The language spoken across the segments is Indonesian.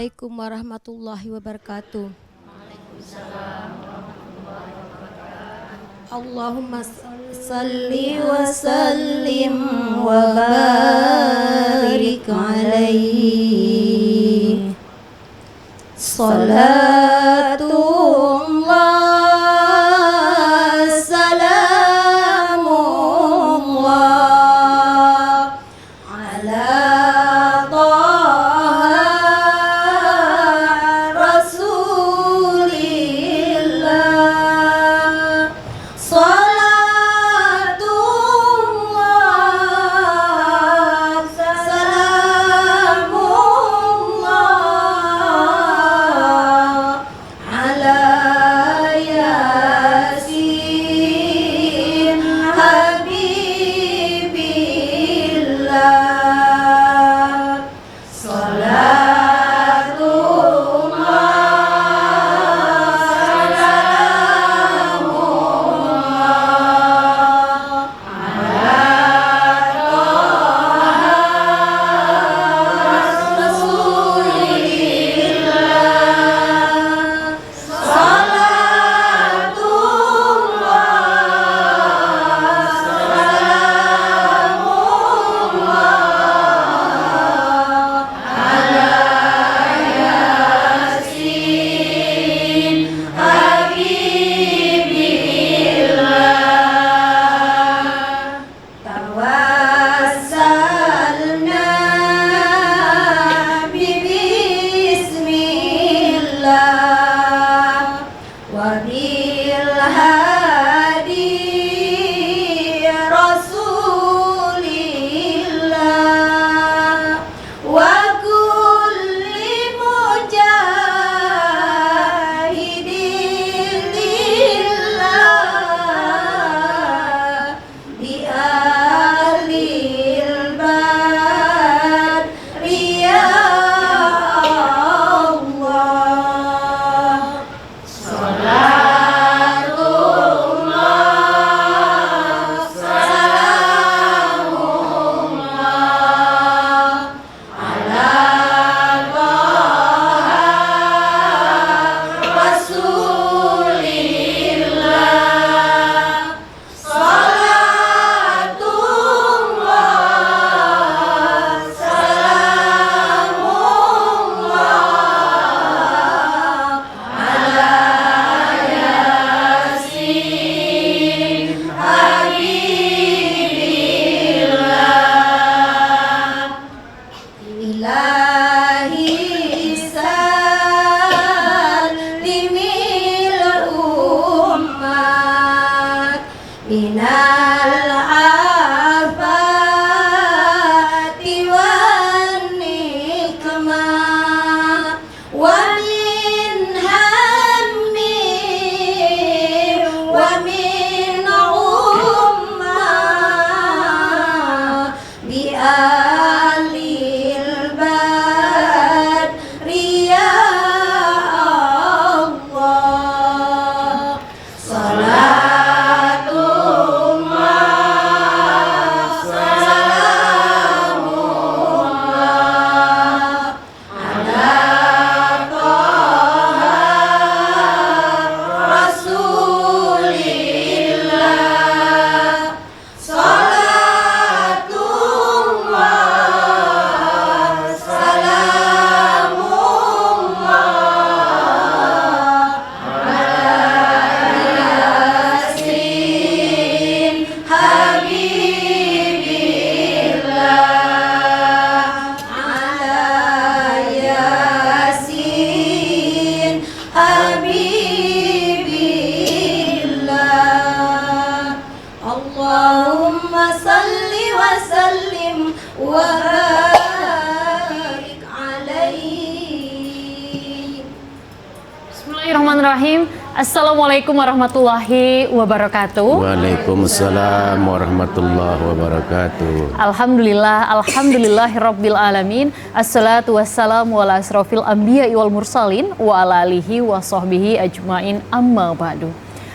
Assalamualaikum warahmatullahi wabarakatuh. Allahumma salli wa sallim wa barik alaihi. Salatullah salamullah ala Bismillahirrahmanirrahim. Assalamualaikum warahmatullahi wabarakatuh. Waalaikumsalam warahmatullahi wabarakatuh. Alhamdulillahirabbil alamin. Assalatu wassalamu ala asrofil anbiya'i wal mursalin wa ala alihi wa sahbihi ajmain, amma ba'du.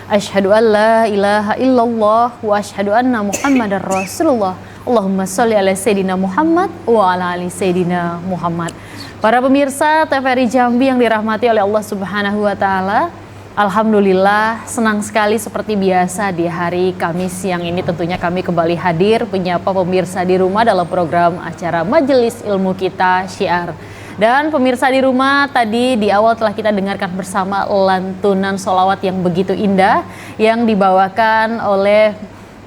Asyhadu an la ilaha illallah wa asyhadu anna Muhammadar Rasulullah. Allahumma sholli ala Sayyidina Muhammad wa ala ali Sayyidina Muhammad. Para pemirsa TVRI Jambi yang dirahmati oleh Allah Subhanahu wa taala, alhamdulillah senang sekali seperti biasa di hari Kamis siang ini tentunya kami kembali hadir menyapa pemirsa di rumah dalam program acara Majelis Ilmu Kita Syiar. Dan pemirsa di rumah, tadi di awal telah kita dengarkan bersama lantunan sholawat yang begitu indah yang dibawakan oleh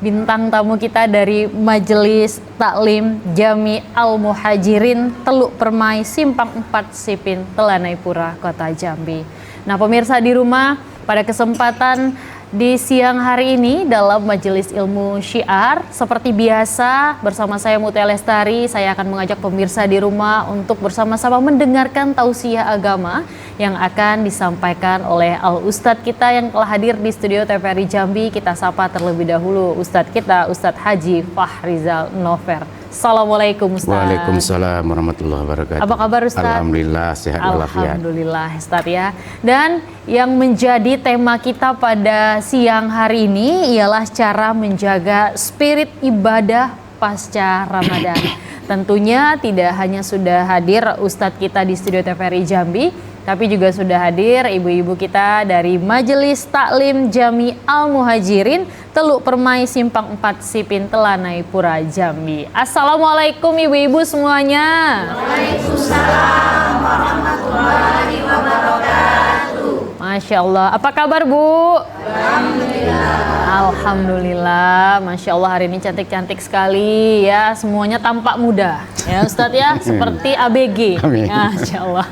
bintang tamu kita dari Majelis Taklim Jami Al-Muhajirin Teluk Permai Simpang 4 Sipin Telanai Pura Kota Jambi. Nah pemirsa di rumah, pada kesempatan di siang hari ini dalam Majelis Ilmu Syiar, seperti biasa bersama saya Mutia Lestari, saya akan mengajak pemirsa di rumah untuk bersama-sama mendengarkan tausiah agama yang akan disampaikan oleh Al-Ustadz kita yang telah hadir di studio TVRI Jambi. Kita sapa terlebih dahulu Ustadz kita, Ustadz Haji Fahrizal Nover. Assalamualaikum Ustadz. Waalaikumsalam warahmatullahi wabarakatuh. Apa kabar Ustadz? Alhamdulillah sehat walafiat. Alhamdulillah Ustadz ya. Dan yang menjadi tema kita pada siang hari ini ialah cara menjaga spirit ibadah pasca Ramadan. Tentunya tidak hanya sudah hadir Ustadz kita di studio TVRI Jambi, tapi juga sudah hadir ibu-ibu kita dari Majelis Taklim Jami Al-Muhajirin Teluk Permai Simpang 4 Sipin Telanai Pura Jambi. Assalamualaikum ibu-ibu semuanya. Waalaikumsalam warahmatullahi wabarakatuh. Masya Allah, apa kabar Bu? Alhamdulillah. Alhamdulillah, Masya Allah hari ini cantik-cantik sekali ya. Semuanya tampak muda ya Ustadz ya, seperti ABG. Amin. Masya Allah.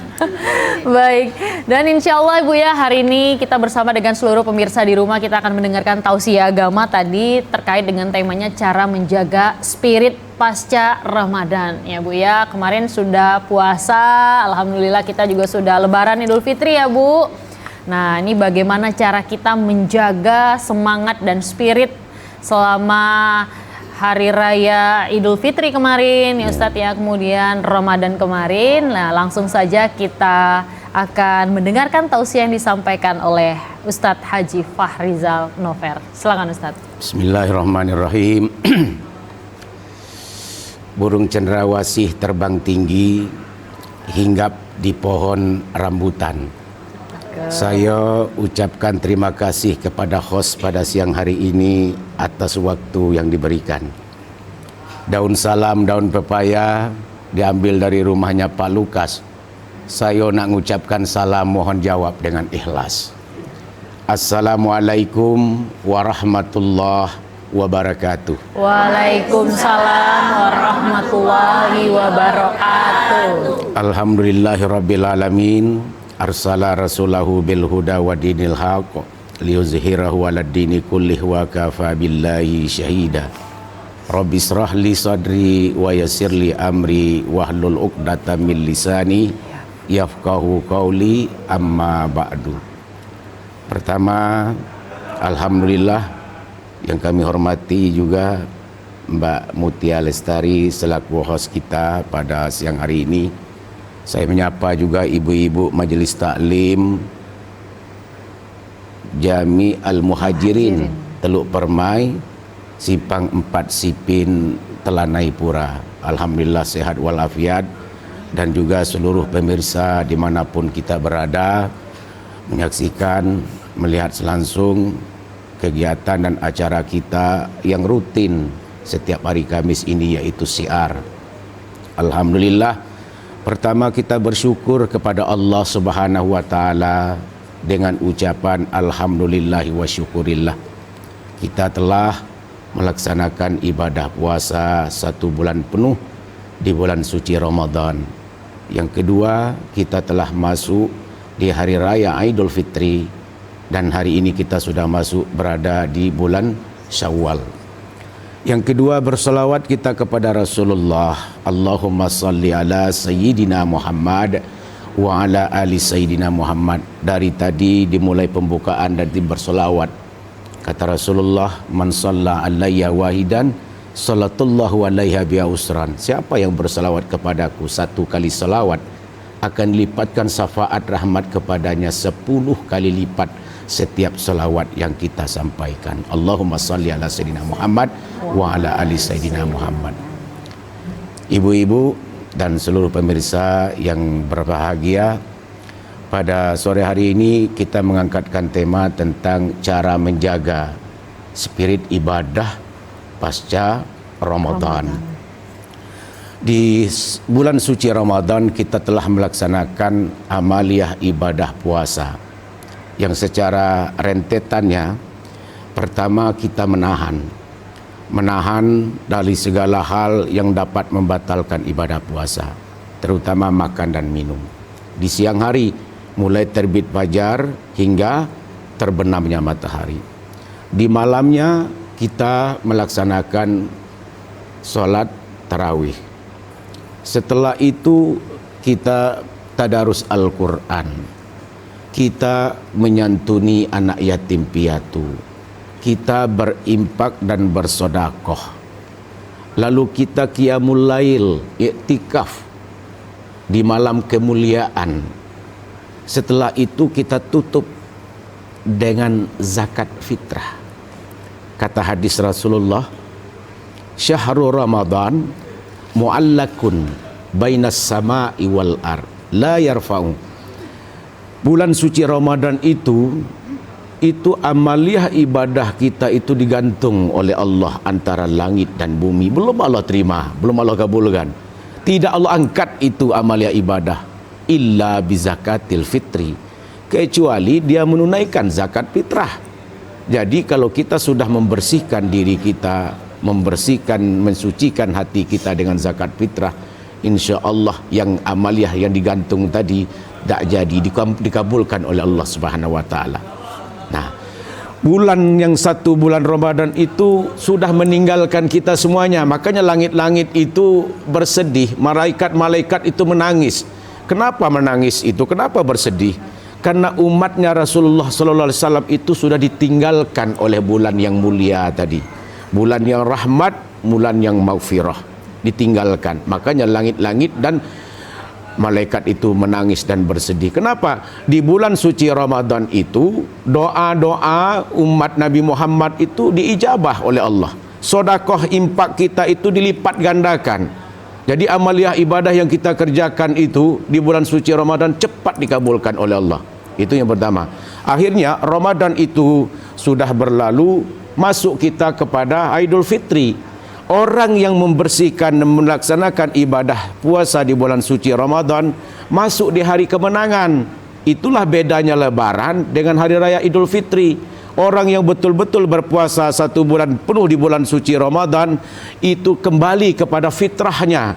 Baik, dan insya Allah Ibu ya, hari ini kita bersama dengan seluruh pemirsa di rumah kita akan mendengarkan tausiah agama tadi terkait dengan temanya cara menjaga spirit pasca Ramadan ya Bu ya. Kemarin sudah puasa, alhamdulillah kita juga sudah lebaran Idul Fitri ya Bu. Nah ini bagaimana cara kita menjaga semangat dan spirit selama Hari Raya Idul Fitri kemarin ya Ustadz ya, kemudian Ramadan kemarin. Nah langsung saja kita akan mendengarkan tausiah yang disampaikan oleh Ustadz Haji Fahrizal Nover. Silakan Ustadz. Bismillahirrahmanirrahim. Burung cendrawasih terbang tinggi hinggap di pohon rambutan. Saya ucapkan terima kasih kepada host pada siang hari ini atas waktu yang diberikan. Daun salam, daun pepaya diambil dari rumahnya Pak Lukas. Saya nak mengucapkan salam, mohon jawab dengan ikhlas. Assalamualaikum warahmatullahi wabarakatuh. Waalaikumsalam warahmatullahi wabarakatuh. Alhamdulillahirabbil alamin. Arsala rasulahu bil huda wa dinil haq liyuzhirahu 'alad dini kullih wa kafa billahi syahida. Rabbi israh li sadri wa yassir li amri wahlul 'uqdatam min lisani yafqahu qawli, amma ba'du. Pertama, alhamdulillah yang kami hormati juga Mbak Mutia Lestari selaku host kita pada siang hari ini. Saya menyapa juga ibu-ibu Majelis Taklim Jami Al-Muhajirin Teluk Permai Simpang 4 Sipin Telanai Pura. Alhamdulillah sehat walafiat. Dan juga seluruh pemirsa dimanapun kita berada menyaksikan, melihat langsung kegiatan dan acara kita yang rutin setiap hari Kamis ini, yaitu syiar. Alhamdulillah. Pertama kita bersyukur kepada Allah Subhanahu wa taala dengan ucapan alhamdulillahi wa syukurillah. Kita telah melaksanakan ibadah puasa 1 bulan penuh di bulan suci Ramadan. Yang kedua, kita telah masuk di hari raya Idul Fitri dan hari ini kita sudah masuk berada di bulan Syawal. Yang kedua, bersolawat kita kepada Rasulullah. Allahumma salli ala Sayyidina Muhammad wa ala ali Sayyidina Muhammad. Dari tadi dimulai pembukaan dan bersolawat. Kata Rasulullah, man shalla alayya wahidan salatullahu alaiha biha usran. Siapa yang bersolawat kepadaku 1 kali solawat, akan lipatkan syafaat rahmat kepadanya 10 kali lipat setiap salawat yang kita sampaikan. Allahumma salli ala Sayyidina Muhammad wa ala ali Sayyidina Muhammad. Ibu-ibu, dan seluruh pemirsa yang berbahagia. Pada sore hari ini kita mengangkatkan tema tentang cara menjaga spirit ibadah pasca Ramadan. Di bulan suci Ramadan kita telah melaksanakan amaliyah ibadah puasa yang secara rentetannya, pertama kita menahan dari segala hal yang dapat membatalkan ibadah puasa, terutama makan dan minum. Di siang hari mulai terbit fajar hingga terbenamnya matahari. Di malamnya kita melaksanakan sholat tarawih. Setelah itu kita tadarus Al-Quran, kita menyantuni anak yatim piatu, kita berimpak dan bersodakoh, lalu kita qiyamul lail, iktikaf di malam kemuliaan. Setelah itu kita tutup dengan zakat fitrah. Kata hadis Rasulullah, syahrul Ramadan mu'allakun bainas sama'i wal ar la yarfa'u. Bulan suci Ramadan itu amaliyah ibadah kita itu digantung oleh Allah antara langit dan bumi. Belum Allah terima, belum Allah kabulkan. Tidak Allah angkat itu amaliyah ibadah illa bizakatil fitri, kecuali dia menunaikan zakat fitrah. Jadi kalau kita sudah membersihkan diri kita, mensucikan hati kita dengan zakat fitrah, insya Allah yang amaliyah yang digantung tadi tak jadi dikabulkan oleh Allah Subhanahu wa taala. Nah, bulan yang satu bulan Ramadan itu sudah meninggalkan kita semuanya. Makanya langit-langit itu bersedih, malaikat-malaikat itu menangis. Kenapa menangis itu? Kenapa bersedih? Karena umatnya Rasulullah sallallahu alaihi wasallam itu sudah ditinggalkan oleh bulan yang mulia tadi. Bulan yang rahmat, bulan yang maghfirah, ditinggalkan. Makanya langit-langit dan malaikat itu menangis dan bersedih. Kenapa? Di bulan suci Ramadan itu doa-doa umat Nabi Muhammad itu diijabah oleh Allah. Sodakoh impak kita itu dilipat gandakan. Jadi amaliyah ibadah yang kita kerjakan itu di bulan suci Ramadan cepat dikabulkan oleh Allah. Itu yang pertama. Akhirnya Ramadan itu sudah berlalu, masuk kita kepada Idul Fitri. Orang yang membersihkan dan melaksanakan ibadah puasa di bulan suci Ramadan masuk di hari kemenangan. Itulah bedanya Lebaran dengan hari raya Idul Fitri. Orang yang betul-betul berpuasa 1 bulan penuh di bulan suci Ramadan itu kembali kepada fitrahnya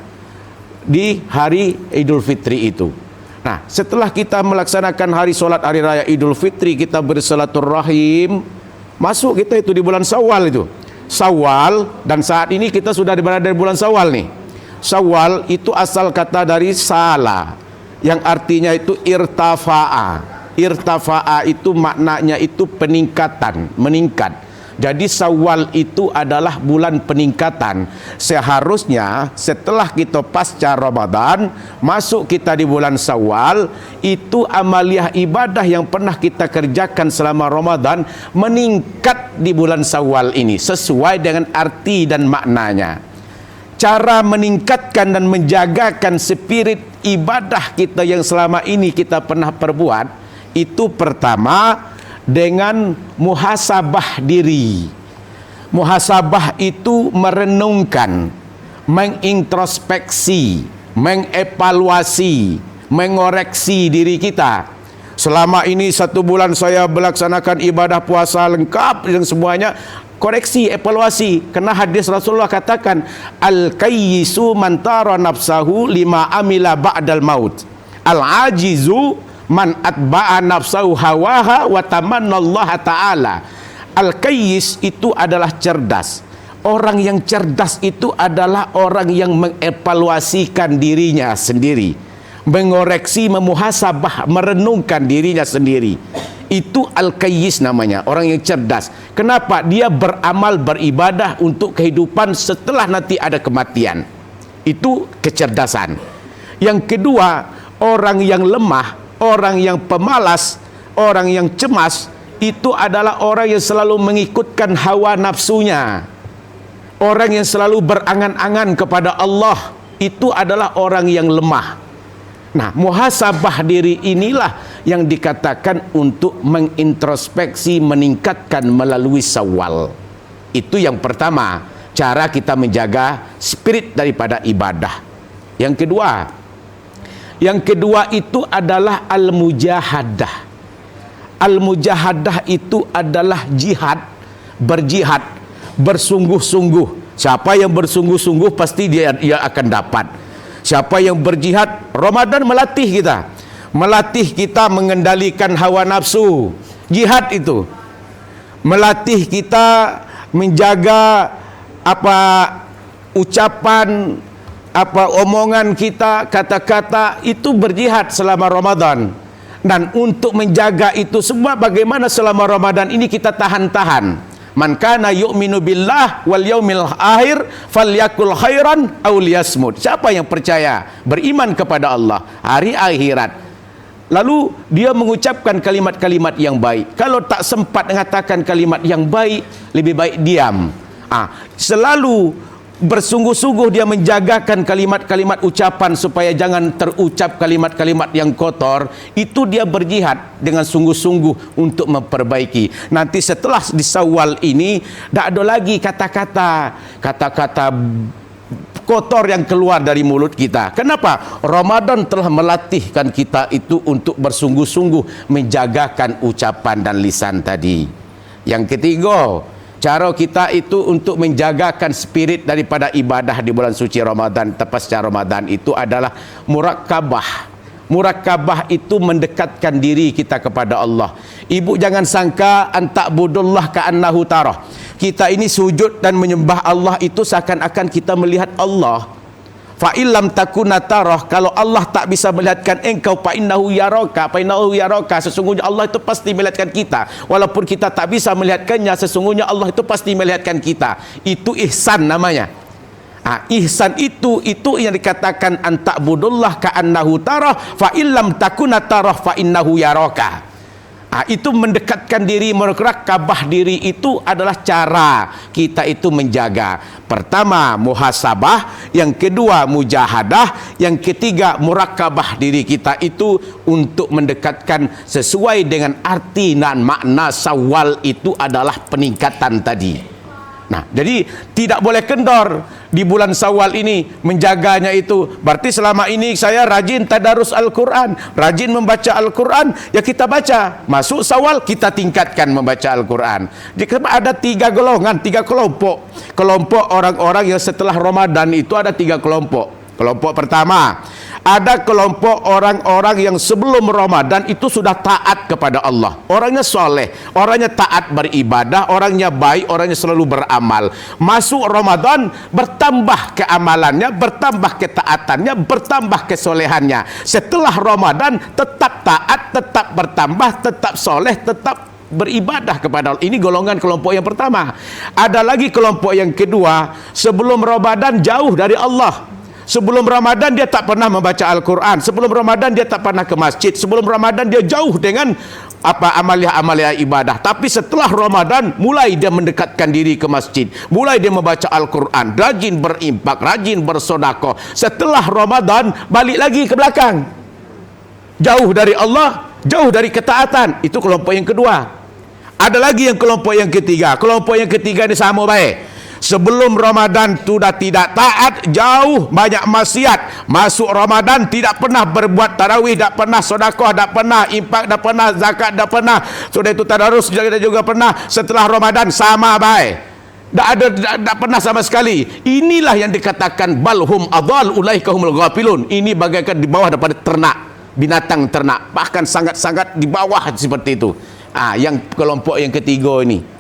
di hari Idul Fitri itu. Nah, setelah kita melaksanakan hari solat hari raya Idul Fitri, kita bersilaturahim, masuk kita itu di bulan Syawal itu. Syawal, dan saat ini kita sudah berada di bulan Syawal nih. Syawal itu asal kata dari sala, yang artinya itu irtafa'a. Irtafa'a itu maknanya itu peningkatan, meningkat. Jadi Syawal itu adalah bulan peningkatan. Seharusnya setelah kita pasca Ramadan, masuk kita di bulan Syawal, itu amaliyah ibadah yang pernah kita kerjakan selama Ramadan meningkat di bulan Syawal ini sesuai dengan arti dan maknanya. Cara meningkatkan dan menjagakan spirit ibadah kita yang selama ini kita pernah perbuat, itu pertama dengan muhasabah diri. Muhasabah itu merenungkan, mengintrospeksi, mengevaluasi, mengoreksi diri kita. Selama ini 1 bulan saya melaksanakan ibadah puasa lengkap dan semuanya. Koreksi, evaluasi. Karena hadis Rasulullah katakan, al-kayyisu man tara nafsahu lima amila ba'dal maut, al-ajizu man atba'a nafsahu hawaha wa tamannallaha ta'ala. Al-kayyis itu adalah cerdas. Orang yang cerdas itu adalah orang yang mengevaluasikan dirinya sendiri, mengoreksi, memuhasabah, merenungkan dirinya sendiri. Itu al-kayyis namanya, orang yang cerdas. Kenapa? Dia beramal, beribadah untuk kehidupan setelah nanti ada kematian. Itu kecerdasan. Yang kedua, orang yang lemah, orang yang pemalas, orang yang cemas, itu adalah orang yang selalu mengikutkan hawa nafsunya. Orang yang selalu berangan-angan kepada Allah, itu adalah orang yang lemah. Nah, muhasabah diri inilah yang dikatakan untuk mengintrospeksi, meningkatkan melalui Syawal. Itu yang pertama, cara kita menjaga spirit daripada ibadah. Yang kedua itu adalah al-mujahadah. Al-mujahadah itu adalah jihad, berjihad, bersungguh-sungguh. Siapa yang bersungguh-sungguh pasti dia akan dapat. Siapa yang berjihad, Ramadan melatih kita mengendalikan hawa nafsu. Jihad itu melatih kita menjaga ucapan, omongan kita, kata-kata, itu berjihad selama Ramadan. Dan untuk menjaga itu semua, bagaimana selama Ramadan ini kita tahan-tahan. Man kana yu'minu billah wal yaumil akhir falyakul khairan aw liyasmut. Siapa yang percaya, beriman kepada Allah, hari akhirat, lalu dia mengucapkan kalimat-kalimat yang baik. Kalau tak sempat mengatakan kalimat yang baik, lebih baik diam. Selalu bersungguh-sungguh dia menjagakan kalimat-kalimat ucapan supaya jangan terucap kalimat-kalimat yang kotor. Itu dia berjihad dengan sungguh-sungguh untuk memperbaiki. Nanti setelah di Syawal ini tak ada lagi kata-kata kotor yang keluar dari mulut kita. Kenapa? Ramadan telah melatihkan kita itu untuk bersungguh-sungguh menjagakan ucapan dan lisan tadi. Yang ketiga, cara kita itu untuk menjagakan spirit daripada ibadah di bulan suci Ramadan, tepasnya Ramadan, itu adalah murakabah. Murakabah itu mendekatkan diri kita kepada Allah. Ibu jangan sangka anta'budullah ka'annahu tarah. Kita ini sujud dan menyembah Allah itu seakan-akan kita melihat Allah. Fa illam takuna tarah, kalau Allah tak bisa melihatkan engkau, fa innahu yaraka, sesungguhnya Allah itu pasti melihatkan kita. Walaupun kita tak bisa melihatkannya, sesungguhnya Allah itu pasti melihatkan kita. Itu ihsan namanya. Ihsan itu yang dikatakan anta'budullah ka'annahu tarah fa illam takuna tarah fa innahu yaraka. Itu mendekatkan diri, merakabah diri, itu adalah cara kita itu menjaga. Pertama muhasabah, yang kedua mujahadah, yang ketiga murakabah diri kita itu untuk mendekatkan sesuai dengan arti dan makna Syawal itu adalah peningkatan tadi. Nah, jadi tidak boleh kendor di bulan Syawal ini menjaganya itu. Berarti selama ini saya rajin tadarus Al-Quran, rajin membaca Al-Quran, ya kita baca. Masuk Syawal kita tingkatkan membaca Al-Quran. Jadi ada 3 golongan, 3 kelompok. Kelompok orang-orang yang setelah Ramadan itu ada 3 kelompok. Kelompok pertama, ada kelompok orang-orang yang sebelum Ramadan itu sudah taat kepada Allah. Orangnya soleh, orangnya taat beribadah, orangnya baik, orangnya selalu beramal. Masuk Ramadan, bertambah keamalannya, bertambah ketaatannya, bertambah kesolehannya. Setelah Ramadan, tetap taat, tetap bertambah, tetap soleh, tetap beribadah kepada Allah. Ini golongan kelompok yang pertama. Ada lagi kelompok yang kedua, sebelum Ramadan jauh dari Allah. Sebelum Ramadan dia tak pernah membaca Al-Quran. Sebelum Ramadan dia tak pernah ke masjid. Sebelum Ramadan dia jauh dengan amalia-amalia ibadah. Tapi setelah Ramadan mulai dia mendekatkan diri ke masjid. Mulai dia membaca Al-Quran. Rajin berimpak, rajin bersedekah. Setelah Ramadan balik lagi ke belakang. Jauh dari Allah, jauh dari ketaatan. Itu kelompok yang kedua. Ada lagi yang kelompok yang ketiga. Kelompok yang ketiga ini sama baik. Sebelum Ramadan sudah tidak taat, jauh, banyak maksiat. Masuk Ramadan tidak pernah berbuat tarawih, tidak pernah sedekah, tidak pernah infak, tidak pernah zakat, tidak pernah. Sudah itu tadarus juga pernah. Setelah Ramadan sama baik. Tidak pernah sama sekali. Inilah yang dikatakan balhum adhal ulaika humul ghafilun. Ini bagaikan di bawah daripada ternak, binatang ternak, bahkan sangat-sangat di bawah seperti itu. Yang kelompok yang ketiga ini.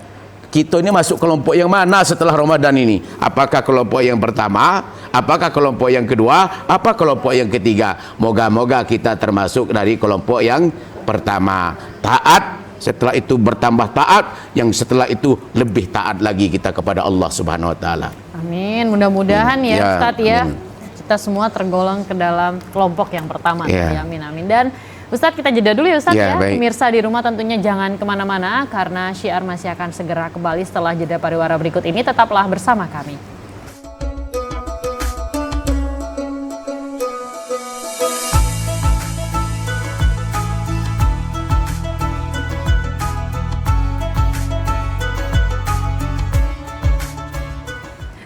Kita ini masuk kelompok yang mana setelah Ramadan ini? Apakah kelompok yang pertama? Apakah kelompok yang kedua? Apa kelompok yang ketiga? Moga-moga kita termasuk dari kelompok yang pertama. Taat, setelah itu bertambah taat, yang setelah itu lebih taat lagi kita kepada Allah Subhanahu wa taala. Amin. Mudah-mudahan ya Ustadz ya. Kita semua tergolong ke dalam kelompok yang pertama. Ya, amin amin. Dan Ustadz kita jeda dulu ya Ustadz ya. Pemirsa di rumah tentunya jangan kemana-mana karena Syiar masih akan segera kembali setelah jeda pariwara berikut ini. Tetaplah bersama kami.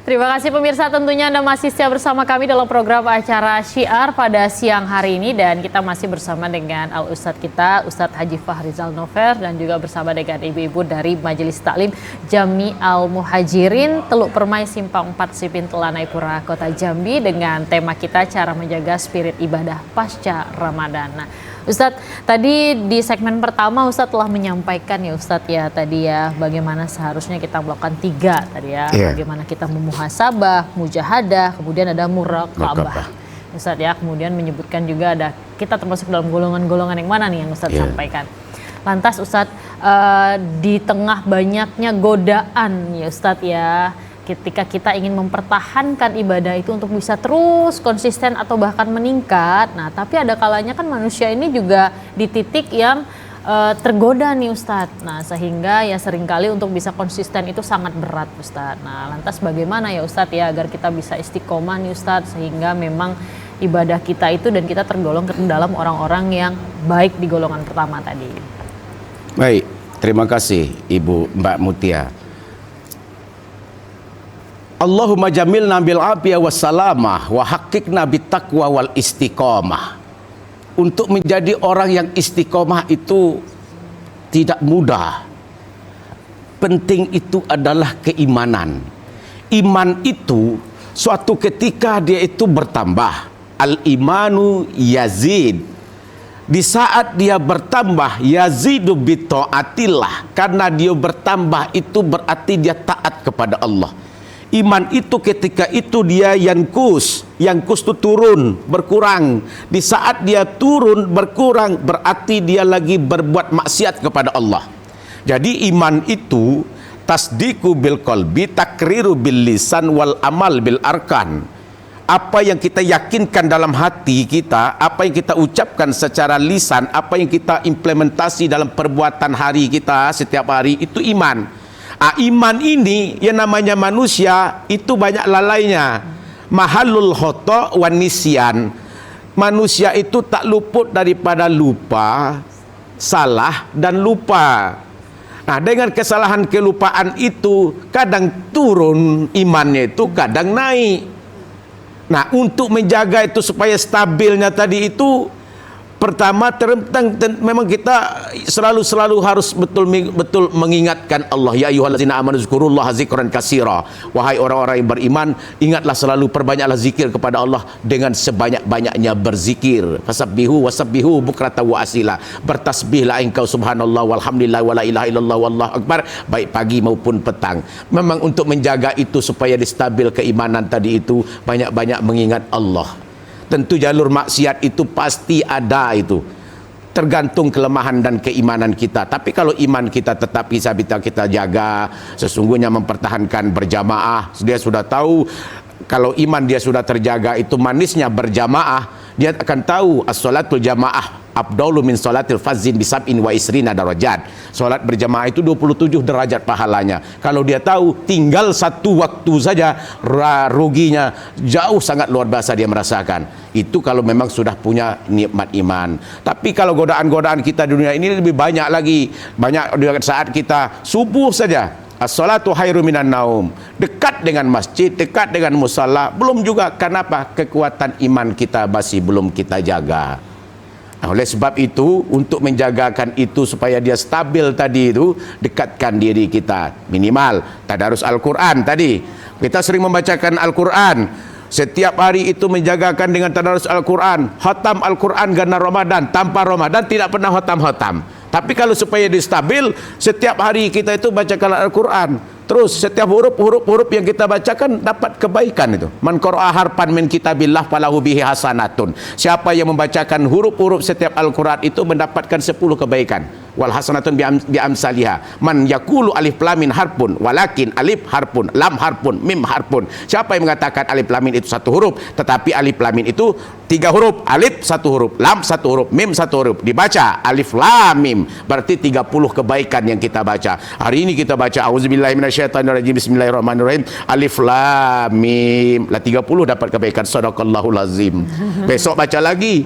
Terima kasih pemirsa, tentunya Anda masih setia bersama kami dalam program acara Syiar pada siang hari ini, dan kita masih bersama dengan Al-Ustadz kita, Ustadz Haji Fahrizal Nover, dan juga bersama dengan ibu-ibu dari Majelis Taklim Jami Al-Muhajirin Teluk Permai Simpang 4 Sipin Telanai Pura Kota Jambi, dengan tema kita cara menjaga spirit ibadah pasca Ramadan. Nah, Ustadz, tadi di segmen pertama Ustadz telah menyampaikan ya Ustadz ya tadi ya bagaimana seharusnya kita melakukan 3 tadi ya, bagaimana kita memuhasabah, mujahadah, kemudian ada muraqabah. Ustadz ya, kemudian menyebutkan juga ada kita termasuk dalam golongan-golongan yang mana nih yang Ustadz sampaikan. Lantas Ustadz, di tengah banyaknya godaan ya Ustadz ya, ketika kita ingin mempertahankan ibadah itu untuk bisa terus konsisten atau bahkan meningkat, nah tapi ada kalanya kan manusia ini juga di titik yang tergoda nih Ustadz. Nah sehingga ya seringkali untuk bisa konsisten itu sangat berat Ustadz. Nah lantas bagaimana ya Ustadz ya agar kita bisa istiqomah nih Ustadz, sehingga memang ibadah kita itu dan kita tergolong ke dalam orang-orang yang baik di golongan pertama tadi. Baik, terima kasih Ibu Mbak Mutia. Allahumma jamilna bil afiyah wassalamah wa haqiqna bit taqwa wal istiqomah. Untuk menjadi orang yang istiqomah itu tidak mudah. Penting itu adalah keimanan. Iman itu suatu ketika dia itu bertambah. Al-imanu yazid. Di saat dia bertambah, yazidu bi taatillah. Karena dia bertambah itu berarti dia taat kepada Allah. Iman itu ketika itu dia yankus itu turun, berkurang. Di saat dia turun, berkurang, berarti dia lagi berbuat maksiat kepada Allah. Jadi iman itu tasdiqu bil qalbi, takriru bil lisan, wal amal bil arkan. Apa yang kita yakinkan dalam hati kita, apa yang kita ucapkan secara lisan, apa yang kita implementasi dalam perbuatan hari kita setiap hari, itu iman. Iman ini yang namanya manusia itu banyak lalainya. Mahalul khata' wan nisyan. Manusia itu tak luput daripada lupa, salah dan lupa. Nah, dengan kesalahan kelupaan itu kadang turun imannya itu, kadang naik. Nah, untuk menjaga itu supaya stabilnya tadi itu, pertama memang kita selalu harus betul mengingatkan Allah. Ya ayyuhallazina amanu dzkurullaha dzikran katsira. Wahai orang-orang yang beriman, ingatlah selalu, perbanyaklah zikir kepada Allah dengan sebanyak-banyaknya berzikir. Fasabbihu wasabbihu bukrata wa asila. Bertasbihlah engkau subhanallah walhamdulillah wala ilaha illallah wallahu akbar, baik pagi maupun petang. Memang untuk menjaga itu supaya distabil keimanan tadi itu, banyak-banyak mengingat Allah. Tentu jalur maksiat itu pasti ada itu, tergantung kelemahan dan keimanan kita. Tapi kalau iman kita tetap bisa kita jaga, sesungguhnya mempertahankan berjamaah, dia sudah tahu kalau iman dia sudah terjaga, itu manisnya berjamaah. Dia akan tahu as-salatul jamaah afdalu min salatil fazin bisab'in wa isrina darajat. Salat berjamaah itu 27 derajat pahalanya. Kalau dia tahu tinggal satu waktu saja, ruginya jauh sangat luar biasa dia merasakan. Itu kalau memang sudah punya nikmat iman. Tapi kalau godaan-godaan kita di dunia ini lebih banyak lagi. Banyak di saat kita subuh saja, as-salatu khairu minan naum, dekat dengan masjid, dekat dengan musalla, belum juga. Kenapa? Kekuatan iman kita masih belum kita jaga. Nah, oleh sebab itu, untuk menjagakan itu supaya dia stabil tadi itu, dekatkan diri kita. Minimal tadarus Al-Quran tadi. Kita sering membacakan Al-Quran. Setiap hari itu menjagakan dengan tadarus Al-Quran. Khatam Al-Quran karena Ramadan. Tanpa Ramadan tidak pernah khatam-khatam. Tapi kalau supaya distabil, setiap hari kita itu bacakan Al-Quran. Terus setiap huruf yang kita bacakan dapat kebaikan itu. Man qara'a harfan min kitabillah falahu bihi hasanatun. Siapa yang membacakan huruf-huruf setiap Al-Quran itu mendapatkan 10 kebaikan. Wal hasanatun bi amsalihha. Man yaqulu alif lam mim harfun walakin alif harfun lam harfun mim harfun. Siapa yang mengatakan alif lam mim itu 1 huruf, tetapi alif lam mim itu 3 huruf, alif 1 huruf, lam 1 huruf, mim 1 huruf. Dibaca alif lam mim, berarti 30 kebaikan yang kita baca. Hari ini kita baca auzubillahi minasyaitonirrajim, bismillahirrahmanirrahim, alif lam mim, lah 30 dapat kebaikan. Shadaqallahul azim. Besok baca lagi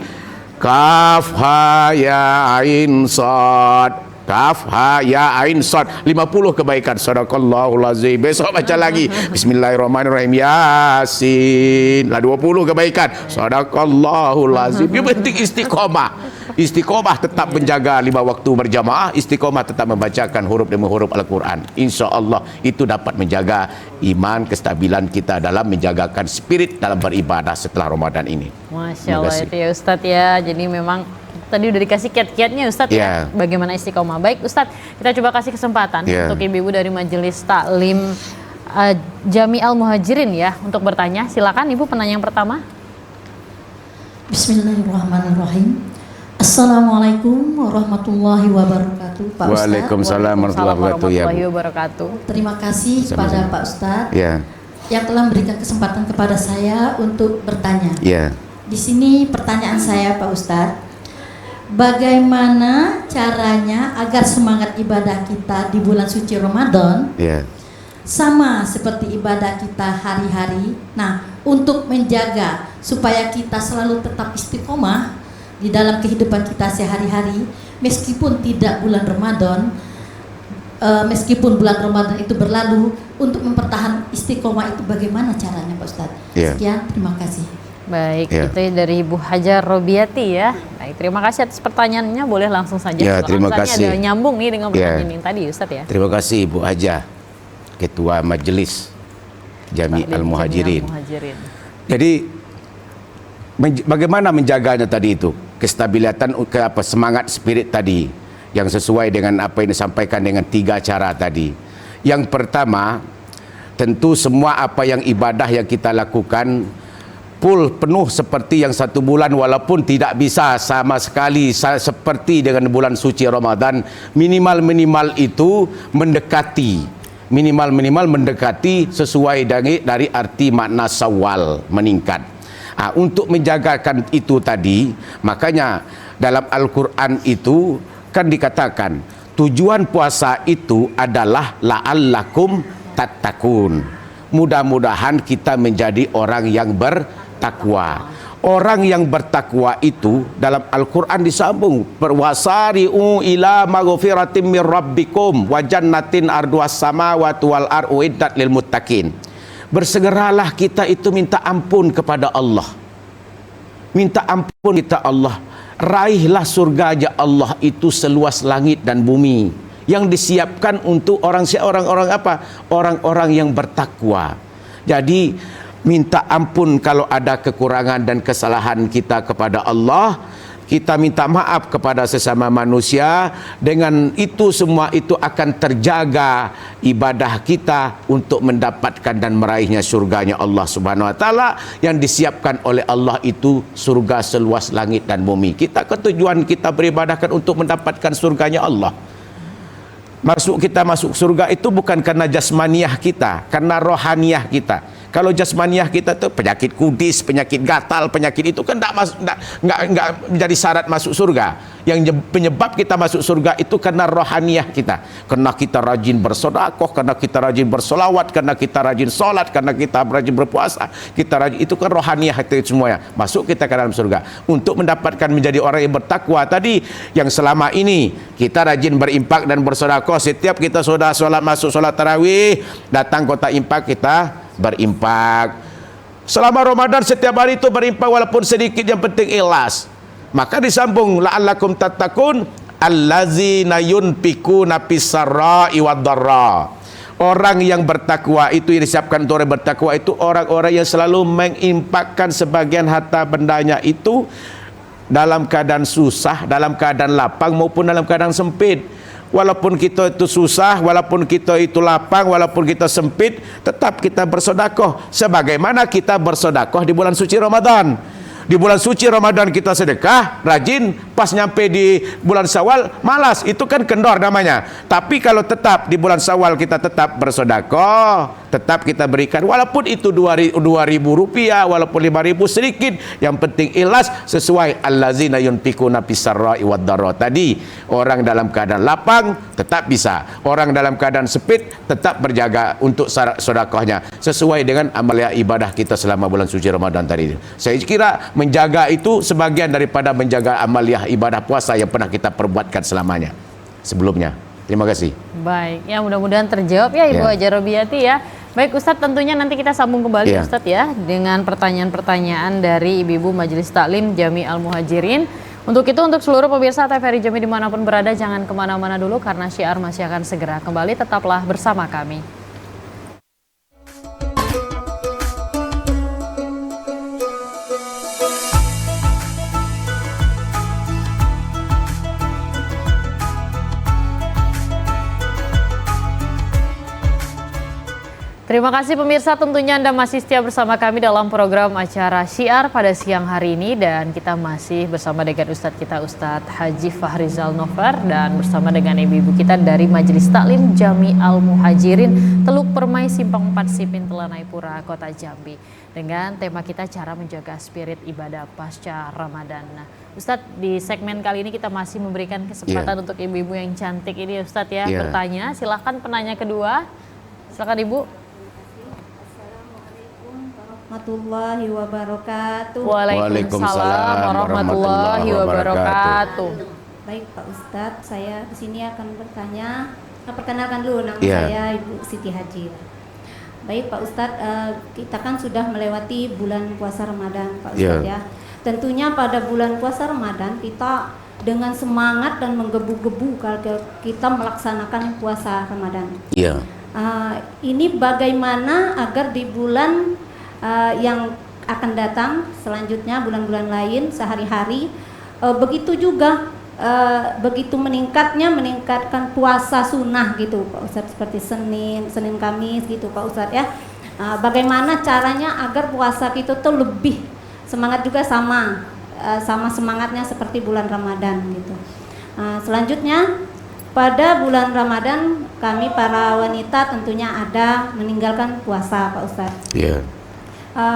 kaf ha ya ain sad, Kaf, ha, ya, ain, sad. 50 kebaikan. Sadaqallahul azim. Besok baca lagi. Bismillahirrahmanirrahim. Yasin. Lah 20 kebaikan. Sadaqallahul azim. Yang penting istiqomah. Istiqomah tetap menjaga 5 waktu berjamaah. Istiqomah tetap membacakan huruf demi huruf Al-Quran. InsyaAllah itu dapat menjaga iman, kestabilan kita dalam menjagakan spirit dalam beribadah setelah Ramadan ini. Masya Allah itu ya Ustadz ya. Jadi memang tadi udah dikasih kiat-kiatnya Ustadz ya. Bagaimana istiqomah. Baik Ustadz, kita coba kasih kesempatan untuk ibu-ibu dari Majelis Taklim Jami'al Muhajirin ya untuk bertanya. Silakan Ibu penanya yang pertama. Bismillahirrahmanirrahim. Assalamualaikum warahmatullahi wabarakatuh, Pak Ustadz. Waalaikumsalam warahmatullahi wabarakatuh. Terima kasih kepada Pak Ustadz yang telah memberikan kesempatan kepada saya untuk bertanya. Di sini pertanyaan saya Pak Ustadz, bagaimana caranya agar semangat ibadah kita di bulan suci Ramadan sama seperti ibadah kita hari-hari? Nah, untuk menjaga supaya kita selalu tetap istiqomah di dalam kehidupan kita sehari-hari, meskipun tidak bulan Ramadan, meskipun bulan Ramadan itu berlalu, untuk mempertahankan istiqomah itu bagaimana caranya Pak Ustadz? Sekian, terima kasih. Baik, itu dari Ibu Hajar Robiati ya. Baik, terima kasih atas pertanyaannya. Boleh langsung saja. Terima kasih. Ada nyambung nih dengan pertanyaan yang tadi Ustadz ya. Terima kasih Ibu Hajar, Ketua Majelis Jami'al Muhajirin. Jadi bagaimana menjaganya tadi itu? Kestabilan semangat spirit tadi yang sesuai dengan apa yang disampaikan dengan 3 cara tadi. Yang pertama, tentu semua apa yang ibadah yang kita lakukan penuh seperti yang 1 bulan, walaupun tidak bisa sama sekali seperti dengan bulan suci Ramadan. Minimal itu mendekati, mendekati sesuai dari arti makna sawal, meningkat. Untuk menjagakan itu tadi, makanya dalam Al-Quran itu kan dikatakan tujuan puasa itu adalah la'allakum tattaqun. Mudah-mudahan kita menjadi orang yang bertakwa. Orang yang bertakwa itu dalam Al-Quran disambung, wasari'u ila maghfiratin mir rabbikum wa jannatin arduas samawati wal ardu iddat lil muttaqin. Bersegeralah kita itu minta ampun kepada Allah. Minta ampun kita Allah. Raihlah surga Allah itu seluas langit dan bumi, yang disiapkan untuk orang-orang apa? Orang-orang yang bertakwa. Jadi minta ampun kalau ada kekurangan dan kesalahan kita kepada Allah. Kita minta maaf kepada sesama manusia. Dengan itu semua itu akan terjaga ibadah kita untuk mendapatkan dan meraihnya surganya Allah Subhanahu wa taala, yang disiapkan oleh Allah itu surga seluas langit dan bumi. Ketujuan kita beribadah kan untuk mendapatkan surganya Allah. Kita masuk surga itu bukan karena jasmaniah kita, karena rohaniah kita. Kalau jasmaniah kita tuh penyakit kudis, penyakit gatal, penyakit itu kan enggak menjadi syarat masuk surga. Yang penyebab kita masuk surga itu karena rohaniah kita. Karena kita rajin bersedekah, karena kita rajin bersolawat, karena kita rajin sholat, karena kita rajin berpuasa, kita rajin, itu kan rohaniah itu semuanya. Masuk kita ke dalam surga. Untuk mendapatkan menjadi orang yang bertakwa tadi, yang selama ini kita rajin berimpak dan bersedekah, setiap kita sudah sholat, masuk sholat tarawih, datang kota impak kita berimpak. Selama Ramadan setiap hari itu berimpak walaupun sedikit, yang penting ikhlas. Maka disambung la'allakum tattaqun allazina yunfikuna fis-sarra'i wad-dharra. Orang yang bertakwa itu, yang disiapkan untuk orang bertakwa itu orang-orang yang selalu menginfakkan sebagian harta bendanya itu dalam keadaan susah, dalam keadaan lapang maupun dalam keadaan sempit. Walaupun kita itu susah, walaupun kita itu lapang, walaupun kita sempit, tetap kita bersedekah. Sebagaimana kita bersedekah di bulan suci Ramadan. Di bulan suci Ramadan kita sedekah, rajin, pas nyampe di bulan Syawal malas, itu kan kendor namanya. Tapi kalau tetap di bulan Syawal kita tetap bersedekah, tetap kita berikan, walaupun itu 2.000 rupiah, walaupun 5.000 sedikit, yang penting ikhlas sesuai allazina yunfikuna fis-sarra'i wad-dharra tadi. Orang dalam keadaan lapang tetap bisa, orang dalam keadaan sempit tetap berjaga untuk sedekahnya sesuai dengan amalia ibadah kita selama bulan suci Ramadan tadi. Saya kira menjaga itu sebagian daripada menjaga amaliah ibadah puasa yang pernah kita perbuatkan selamanya. sebelumnya. Terima kasih. Baik, ya mudah-mudahan terjawab ya Ibu Hajar Robiati ya. Baik Ustadz, tentunya nanti kita sambung kembali Ustadz ya dengan pertanyaan-pertanyaan dari Ibu-Ibu Majelis Taklim Jami Al-Muhajirin. Untuk itu, untuk seluruh pemirsa TVRI Jami dimanapun berada, jangan kemana-mana dulu karena syiar masih akan segera kembali. Tetaplah bersama kami. Terima kasih pemirsa, tentunya Anda masih setia bersama kami dalam program acara Syiar pada siang hari ini, dan kita masih bersama dengan Ustadz kita Ustadz Haji Fahrizal Nover dan bersama dengan ibu-ibu kita dari Majelis Taklim Jami Al-Muhajirin Teluk Permai Simpang 4 Sipin Telanai Pura Kota Jambi, dengan tema kita cara menjaga spirit ibadah pasca Ramadan. Nah, Ustadz, di segmen kali ini kita masih memberikan kesempatan untuk ibu-ibu yang cantik ini Ustadz ya bertanya. Silahkan penanya kedua, silakan Ibu. Warahmatullahi wabarakatuh. Waalaikumsalam warahmatullahi wabarakatuh. Baik Pak Ustadz, saya di sini akan bertanya. Perkenalkan dulu, nama saya Ibu Siti Haji. Baik Pak Ustadz, kita kan sudah melewati bulan puasa Ramadan Pak Ustadz ya. Tentunya pada bulan puasa Ramadan kita dengan semangat dan menggebu-gebu kalau kita melaksanakan puasa Ramadan. Ini bagaimana agar di bulan yang akan datang selanjutnya, bulan-bulan lain sehari-hari begitu juga begitu meningkatkan puasa sunnah gitu Pak Ustadz, seperti Senin Kamis gitu Pak Ustadz ya. Bagaimana caranya agar puasa kita tuh lebih semangat juga, sama semangatnya seperti bulan Ramadan gitu. Selanjutnya pada bulan Ramadan kami para wanita tentunya ada meninggalkan puasa Pak Ustadz.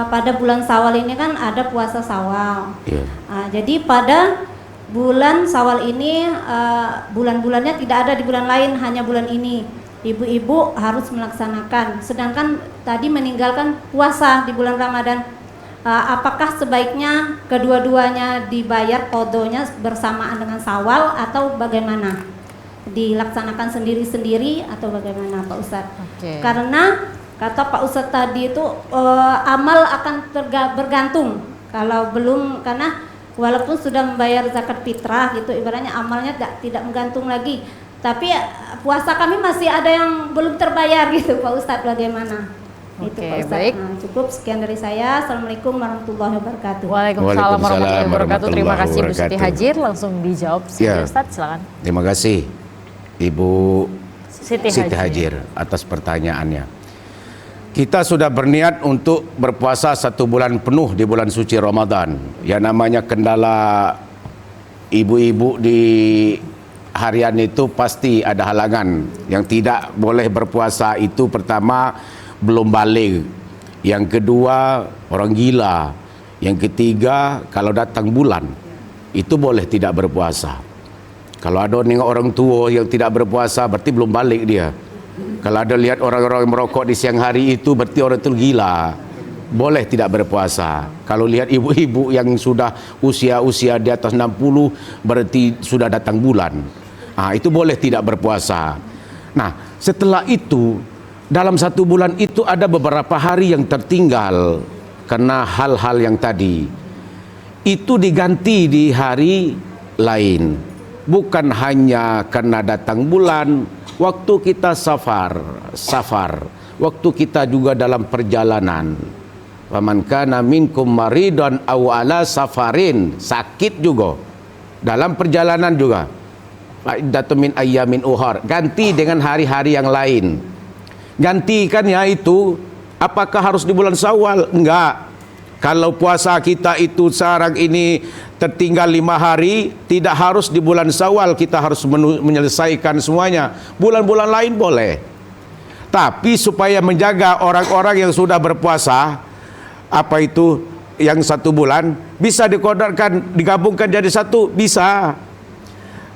Pada bulan Syawal ini kan ada puasa Syawal. Jadi pada bulan Syawal ini bulan-bulannya tidak ada di bulan lain, hanya bulan ini. Ibu-ibu harus melaksanakan. Sedangkan tadi meninggalkan puasa di bulan Ramadan. Apakah sebaiknya kedua-duanya dibayar qadhonya bersamaan dengan Syawal atau bagaimana? Dilaksanakan sendiri-sendiri atau bagaimana Pak Ustadz? Karena kata Pak Ustadz tadi itu amal akan bergantung kalau belum, karena walaupun sudah membayar zakat fitrah gitu ibaratnya amalnya tidak menggantung lagi, tapi puasa kami masih ada yang belum terbayar gitu Pak Ustadz, bagaimana? Itu Pak Ustadz. Baik. Cukup sekian dari saya. Assalamualaikum warahmatullahi wabarakatuh. Waalaikumsalam warahmatullahi wabarakatuh. Terima kasih Bu Siti Haji, langsung dijawab Ustadz, silakan. Terima kasih Ibu Siti Haji atas pertanyaannya. Kita sudah berniat untuk berpuasa 1 bulan penuh di bulan suci Ramadan. Yang namanya kendala ibu-ibu di harian itu pasti ada halangan. Yang tidak boleh berpuasa itu pertama belum balik. Yang kedua orang gila. Yang ketiga kalau datang bulan itu boleh tidak berpuasa. Kalau ada nengok orang tua yang tidak berpuasa berarti belum balik dia. Kalau ada lihat orang-orang yang merokok di siang hari itu berarti orang itu gila, boleh tidak berpuasa. Kalau lihat ibu-ibu yang sudah usia di atas 60 berarti sudah datang bulan, itu boleh tidak berpuasa. Nah setelah itu dalam 1 bulan itu ada beberapa hari yang tertinggal karena hal-hal yang tadi itu diganti di hari lain, bukan hanya karena datang bulan. Waktu kita safar, waktu kita juga dalam perjalanan. Faman kana minkum maridan aw ala safarin, sakit juga. Dalam perjalanan juga. Fa'iddatu min ayyamin ukhar, ganti dengan hari-hari yang lain. Gantikan ya itu, apakah harus di bulan Syawal? Enggak. Kalau puasa kita itu sekarang ini tertinggal 5 hari, tidak harus di bulan Syawal kita harus menyelesaikan semuanya. Bulan-bulan lain boleh. Tapi supaya menjaga orang-orang yang sudah berpuasa, apa itu yang 1 bulan, bisa dikodarkan, digabungkan jadi 1, bisa.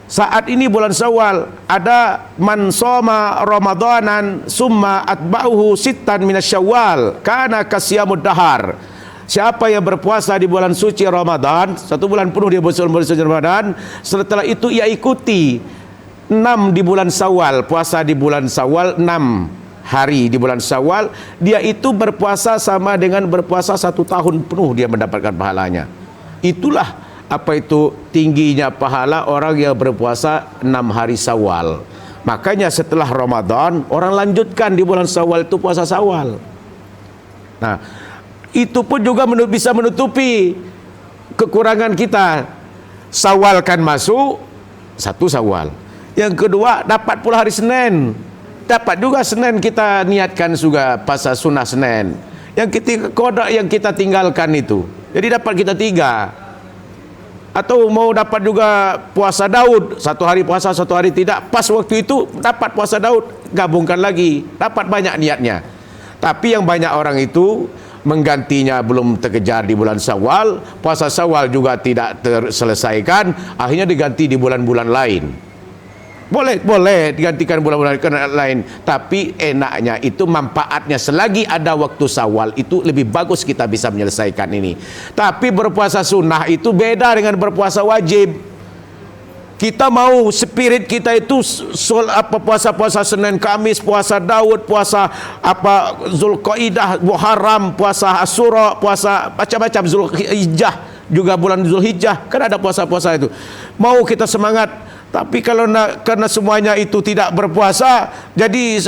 Saat ini bulan Syawal ada man shoma ramadanan summa atba'uhu sittan minasyawal kana kasyamud dahar. Siapa yang berpuasa di bulan suci Ramadan, 1 bulan penuh dia berpuasa di Ramadan, setelah itu ia ikuti 6 di bulan Syawal, puasa di bulan Syawal 6 hari di bulan Syawal, dia itu berpuasa sama dengan berpuasa 1 tahun penuh dia mendapatkan pahalanya. Itulah apa itu tingginya pahala orang yang berpuasa 6 hari Syawal. Makanya setelah Ramadan orang lanjutkan di bulan Syawal itu puasa Syawal. Nah, itu pun juga bisa menutupi kekurangan kita. Syawal kan masuk 1 Syawal. Yang kedua dapat pula hari Senin. Dapat juga Senin kita niatkan juga puasa sunnah Senin. Yang ketiga kodok yang kita tinggalkan itu. Jadi dapat kita 3. Atau mau dapat juga puasa Daud, 1 hari puasa 1 hari tidak, pas waktu itu dapat puasa Daud, gabungkan lagi, dapat banyak niatnya. Tapi yang banyak orang itu menggantinya belum terkejar di bulan Syawal, puasa Syawal juga tidak terselesaikan, akhirnya diganti di bulan-bulan lain. Boleh digantikan bulan-bulan lain, tapi enaknya itu manfaatnya selagi ada waktu Syawal itu lebih bagus kita bisa menyelesaikan ini. Tapi berpuasa sunnah itu beda dengan berpuasa wajib. Kita mau spirit kita itu puasa-puasa Senin Kamis, puasa Daud, puasa Zulqaidah, Muharram, puasa Asyura, puasa macam-macam, Zulhijjah, juga bulan Zulhijjah, kan ada puasa-puasa itu. Mau kita semangat. Tapi kalau karena semuanya itu tidak berpuasa, jadi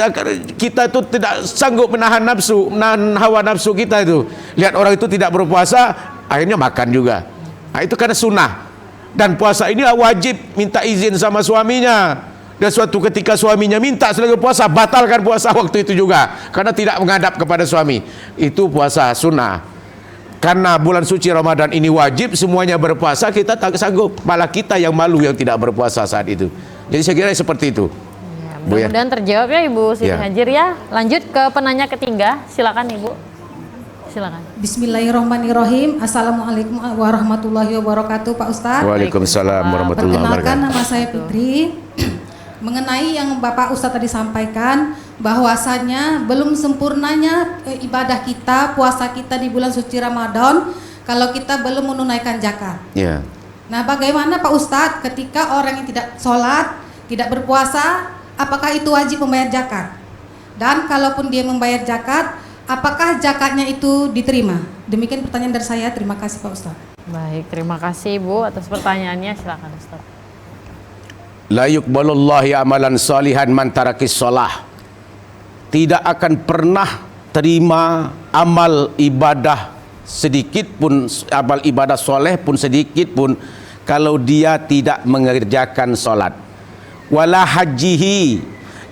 kita itu tidak sanggup menahan nafsu, menahan hawa nafsu kita itu. Lihat orang itu tidak berpuasa, akhirnya makan juga. Nah, itu karena sunnah. Dan puasa ini wajib minta izin sama suaminya. Dan suatu ketika suaminya minta selagi puasa, batalkan puasa waktu itu juga, karena tidak menghadap kepada suami. Itu puasa sunnah. Karena bulan suci Ramadan ini wajib semuanya berpuasa, kita tak sanggup, malah kita yang malu yang tidak berpuasa saat itu. Jadi saya kira seperti itu. Ya, mudah-mudahan terjawab ya Ibu Siti Hajir ya. Lanjut ke penanya ketiga, silakan Ibu. Silakan. Bismillahirrahmanirrahim. Assalamualaikum warahmatullahi wabarakatuh, Pak Ustadz. Waalaikumsalam warahmatullahi wabarakatuh. Perkenalkan, nama saya Fitri. Mengenai yang Bapak Ustadz tadi sampaikan, bahwasanya belum sempurnanya ibadah kita, puasa kita di bulan suci Ramadan kalau kita belum menunaikan zakat. Yeah. Nah, bagaimana Pak Ustadz ketika orang yang tidak sholat, tidak berpuasa, apakah itu wajib membayar zakat? Dan kalaupun dia membayar zakat, apakah zakatnya itu diterima? Demikian pertanyaan dari saya. Terima kasih Pak Ustadz. Baik, terima kasih Ibu atas pertanyaannya. Silakan Ustadz. La yuqbalullahi amalan salihan man tarakis shalah. Tidak akan pernah terima amal ibadah sedikit pun, amal ibadah soleh pun sedikit pun, kalau dia tidak mengerjakan solat. Wala hajihi,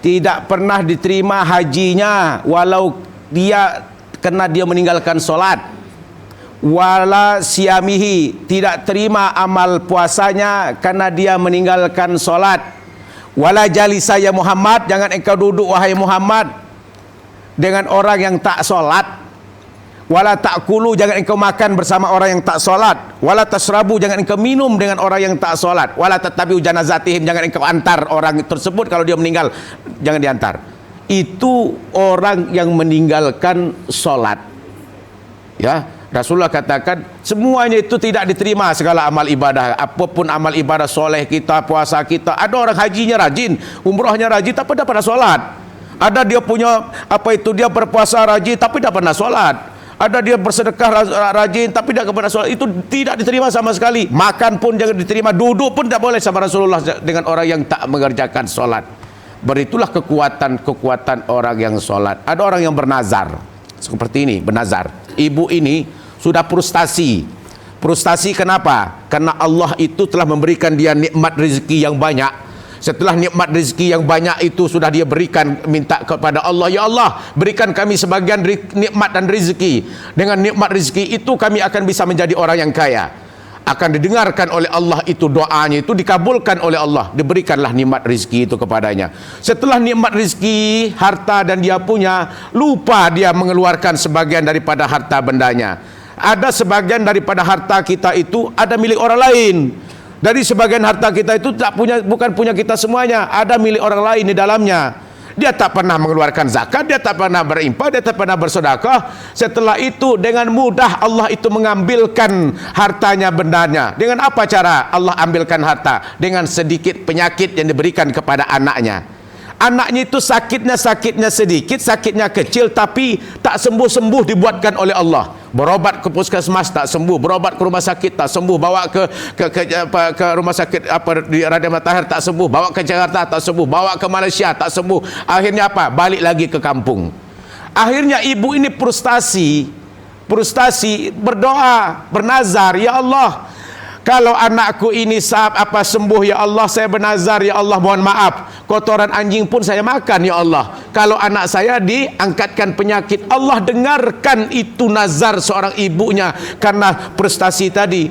tidak pernah diterima hajinya walau dia karena dia meninggalkan solat. Wala siyamihi, tidak terima amal puasanya karena dia meninggalkan solat. Wala jalisa ya Muhammad, jangan engkau duduk wahai Muhammad dengan orang yang tak solat. Wala ta'kulu, jangan engkau makan bersama orang yang tak solat. Wala tasrabu, jangan engkau minum dengan orang yang tak solat. Wala tattabi'u janazatihim, jangan engkau antar orang tersebut kalau dia meninggal, jangan diantar. Itu orang yang meninggalkan solat. Ya, Rasulullah katakan semuanya itu tidak diterima, segala amal ibadah, apapun amal ibadah soleh kita, puasa kita. Ada orang hajinya rajin, umrohnya rajin, tapi tidak pernah solat. Ada dia punya dia berpuasa rajin, tapi tidak pernah solat. Ada dia bersedekah rajin, tapi tidak pernah solat. Itu tidak diterima sama sekali. Makan pun jangan diterima, duduk pun tidak boleh sama Rasulullah dengan orang yang tak mengerjakan solat. Beritulah kekuatan orang yang solat. Ada orang yang bernazar seperti ini, bernazar. Ibu ini sudah frustasi. Frustasi kenapa? Karena Allah itu telah memberikan dia nikmat rezeki yang banyak. Setelah nikmat rezeki yang banyak itu sudah dia berikan, minta kepada Allah, ya Allah, berikan kami sebagian nikmat dan rezeki. Dengan nikmat rezeki itu kami akan bisa menjadi orang yang kaya. Akan didengarkan oleh Allah itu doanya, itu dikabulkan oleh Allah, diberikanlah nikmat rezeki itu kepadanya. Setelah nikmat rezeki, harta dan dia punya, lupa dia mengeluarkan sebagian daripada harta bendanya. Ada sebagian daripada harta kita itu ada milik orang lain. Dari sebagian harta kita itu bukan punya kita semuanya, ada milik orang lain di dalamnya. Dia tak pernah mengeluarkan zakat, dia tak pernah berinfak, dia tak pernah bersedekah. Setelah itu dengan mudah Allah itu mengambilkan hartanya, bendanya. Dengan apa cara Allah ambilkan harta? Dengan sedikit penyakit yang diberikan kepada anaknya. Anaknya itu sakitnya sedikit, sakitnya kecil, tapi tak sembuh-sembuh dibuatkan oleh Allah. Berobat ke puskesmas tak sembuh, berobat ke rumah sakit tak sembuh, bawa ke rumah sakit di Raden Matahir tak sembuh, bawa ke Jakarta tak sembuh, bawa ke Malaysia tak sembuh. Akhirnya apa? Balik lagi ke kampung. Akhirnya ibu ini frustasi, berdoa, bernazar, ya Allah, kalau anakku ini sembuh ya Allah, saya bernazar ya Allah, mohon maaf, kotoran anjing pun saya makan ya Allah. Kalau anak saya diangkatkan penyakit, Allah dengarkan itu nazar seorang ibunya karena frustasi tadi.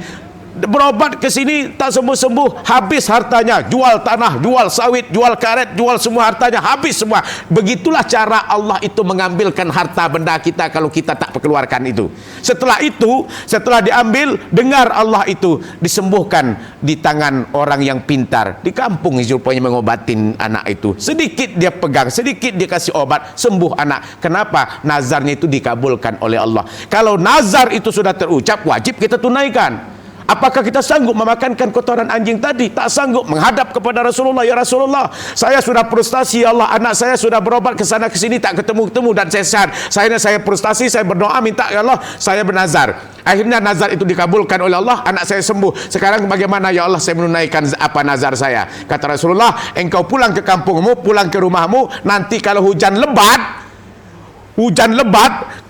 Berobat ke sini tak sembuh-sembuh, habis hartanya, jual tanah, jual sawit, jual karet, jual semua hartanya, habis semua. Begitulah cara Allah itu mengambilkan harta benda kita kalau kita tak keluarkan itu. Setelah itu, setelah diambil, dengar Allah itu disembuhkan di tangan orang yang pintar di kampung, rupanya mengobatin anak itu. Sedikit dia pegang, sedikit dia kasih obat, sembuh anak. Kenapa? Nazarnya itu dikabulkan oleh Allah. Kalau nazar itu sudah terucap, wajib kita tunaikan. Apakah kita sanggup memakankan kotoran anjing tadi? Tak sanggup. Menghadap kepada Rasulullah, ya Rasulullah, saya sudah frustasi ya Allah, anak saya sudah berobat ke sana ke sini tak ketemu dan saya sehat. Saya frustasi, saya berdoa minta ya Allah, saya bernazar. Akhirnya nazar itu dikabulkan oleh Allah, anak saya sembuh. Sekarang bagaimana ya Allah saya menunaikan apa nazar saya? Kata Rasulullah, engkau pulang ke kampungmu, pulang ke rumahmu, nanti kalau hujan lebat,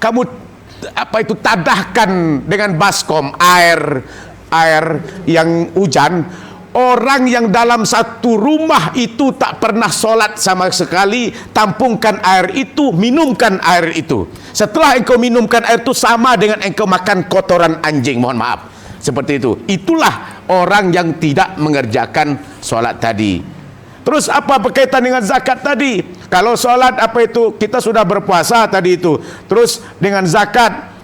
kamu tadahkan dengan baskom air yang hujan. Orang yang dalam satu rumah itu tak pernah sholat sama sekali, tampungkan air itu, minumkan air itu. Setelah engkau minumkan air itu, sama dengan engkau makan kotoran anjing, mohon maaf. Seperti itu. Itulah orang yang tidak mengerjakan sholat tadi. Terus apa berkaitan dengan zakat tadi? Kalau sholat kita sudah berpuasa tadi itu. Terus dengan zakat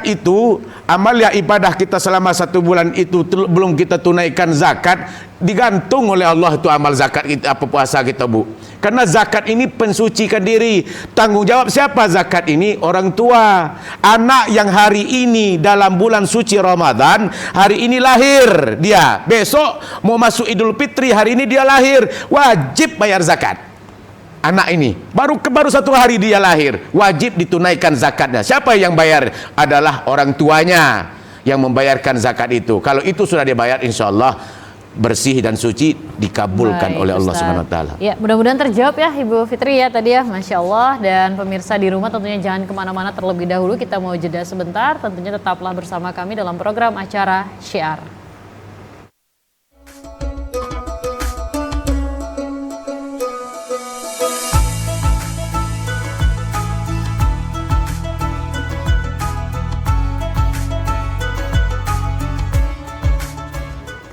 itu amal ya ibadah kita selama 1 bulan itu belum kita tunaikan zakat, digantung oleh Allah itu amal zakat kita, puasa kita, Bu. Karena zakat ini pensucikan diri. Tanggung jawab siapa zakat ini? Orang tua. Anak yang hari ini dalam bulan suci Ramadan, hari ini lahir dia, besok mau masuk Idul Fitri, hari ini dia lahir, wajib bayar zakat. Anak ini baru 1 hari dia lahir, wajib ditunaikan zakatnya. Siapa yang bayar? Adalah orang tuanya yang membayarkan zakat itu. Kalau itu sudah dibayar, insya Allah bersih dan suci, dikabulkan oleh Allah Subhanahu Wa Taala. Ya, mudah-mudahan terjawab ya Ibu Fitri ya tadi ya, Masya Allah. Dan pemirsa di rumah tentunya jangan kemana-mana terlebih dahulu, kita mau jeda sebentar. Tentunya tetaplah bersama kami dalam program acara Syiar.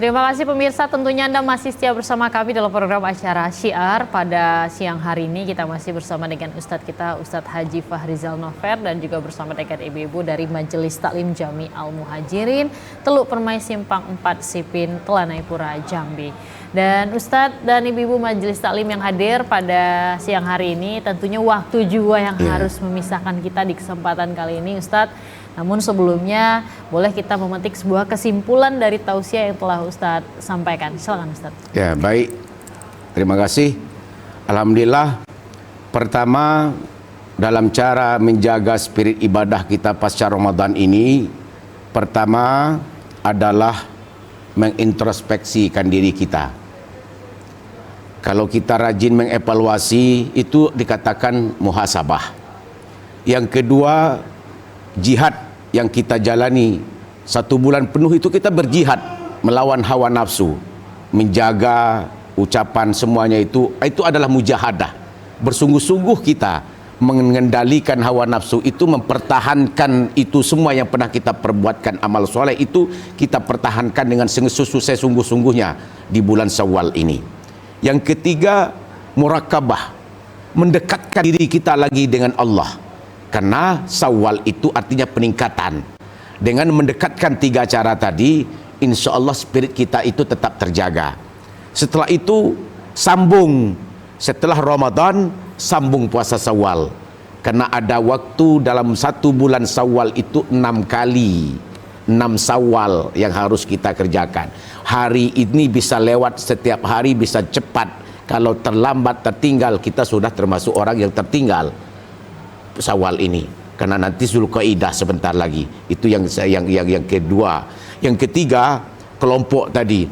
Terima kasih pemirsa, tentunya Anda masih setia bersama kami dalam program acara Syiar. Pada siang hari ini kita masih bersama dengan Ustadz kita, Ustadz Haji Fahrizal Nover, dan juga bersama dengan ibu-ibu dari Majelis Taklim Jami Al-Muhajirin, Teluk Permai Simpang 4 Sipin, Telanai-Pura, Jambi. Dan Ustadz dan ibu-ibu Majelis Taklim yang hadir pada siang hari ini, tentunya waktu juga yang harus memisahkan kita di kesempatan kali ini Ustadz. Namun sebelumnya boleh kita memetik sebuah kesimpulan dari tausiah yang telah Ustadz sampaikan. Silakan Ustadz. Ya, baik. Terima kasih. Alhamdulillah. Pertama, dalam cara menjaga spirit ibadah kita pasca Ramadan ini, pertama adalah mengintrospeksikan diri kita. Kalau kita rajin mengevaluasi, itu dikatakan muhasabah. Yang kedua, jihad yang kita jalani 1 bulan penuh itu kita berjihad melawan hawa nafsu, menjaga ucapan semuanya itu adalah mujahadah. Bersungguh-sungguh kita mengendalikan hawa nafsu itu, mempertahankan itu semua yang pernah kita perbuatkan amal soleh itu kita pertahankan dengan sesungguh-sungguhnya di bulan Syawal ini. Yang ketiga, murakabah, mendekatkan diri kita lagi dengan Allah. Karena Syawal itu artinya peningkatan. Dengan mendekatkan 3 cara tadi, insya Allah spirit kita itu tetap terjaga. Setelah itu sambung, setelah Ramadan sambung puasa Syawal. Karena ada waktu dalam 1 bulan Syawal itu 6 kali, 6 Syawal yang harus kita kerjakan. Hari ini bisa lewat, setiap hari bisa cepat. Kalau terlambat, tertinggal, kita sudah termasuk orang yang tertinggal Syawal ini. Karena nanti Zulqaidah sebentar lagi. Itu yang kedua. Yang ketiga, kelompok tadi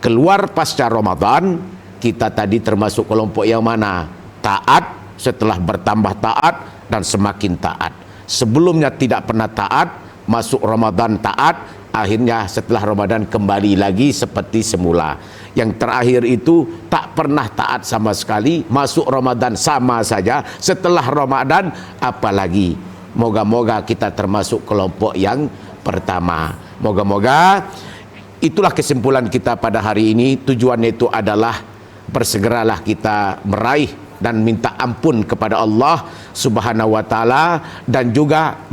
keluar pasca Ramadan, kita tadi termasuk kelompok yang mana? Taat, setelah bertambah taat dan semakin taat. Sebelumnya tidak pernah taat, masuk Ramadan taat, akhirnya setelah Ramadan kembali lagi seperti semula. Yang terakhir itu tak pernah taat sama sekali, masuk Ramadan sama saja, setelah Ramadan apalagi. Moga-moga kita termasuk kelompok yang pertama. Moga-moga itulah kesimpulan kita pada hari ini. Tujuannya itu adalah bersegeralah kita meraih dan minta ampun kepada Allah Subhanahu wa taala, dan juga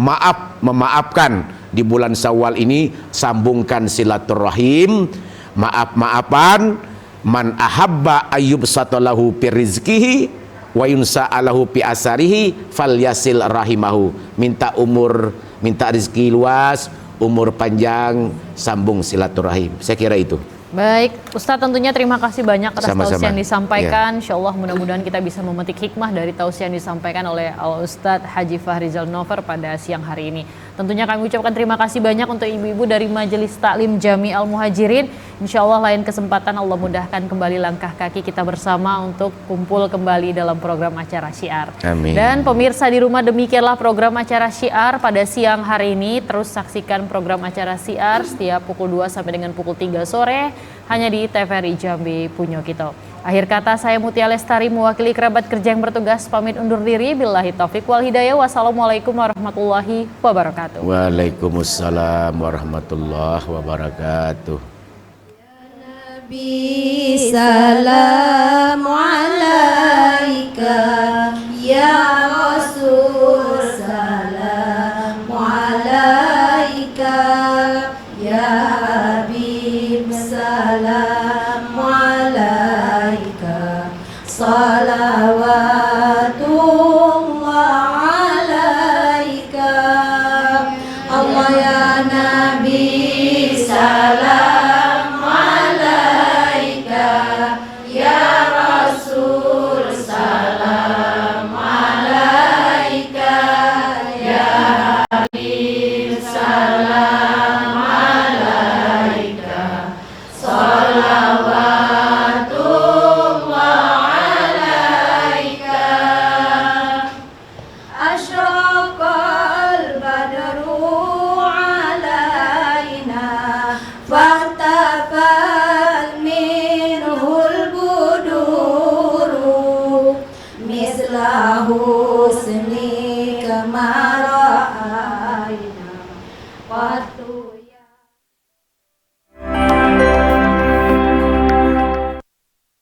memaafkan di bulan Syawal ini, sambungkan silaturahim, maaf-maafan. Man ahabba ayyub satalahu fi rizqihi wa yunsa'alahu fi asarihi falyasil rahimahu. Minta umur, minta rezeki luas, umur panjang, sambung silaturahim. Saya kira itu. Baik, Ustadz, tentunya terima kasih banyak atas tausiah yang disampaikan. Ya. Insya Allah mudah-mudahan kita bisa memetik hikmah dari tausiah yang disampaikan oleh Al-Ustadz Haji Fahrizal Nover pada siang hari ini. Tentunya kami ucapkan terima kasih banyak untuk ibu-ibu dari Majelis Taklim Jami Al-Muhajirin. Insya Allah lain kesempatan Allah mudahkan kembali langkah kaki kita bersama untuk kumpul kembali dalam program acara Syiar. Amin. Dan pemirsa di rumah, demikianlah program acara Syiar pada siang hari ini. Terus saksikan program acara Syiar setiap pukul 2 sampai dengan pukul 3 sore hanya di TVRI Jambi Punyo Kito. Akhir kata, saya Mutia Lestari mewakili kerabat kerja yang bertugas pamit undur diri. Billahi taufik wal hidayah. Wassalamualaikum warahmatullahi wabarakatuh. Waalaikumsalam warahmatullahi wabarakatuh. Nabi salam alaika, ya Rasul salam alaika, ya Habib salam alaika, salawatu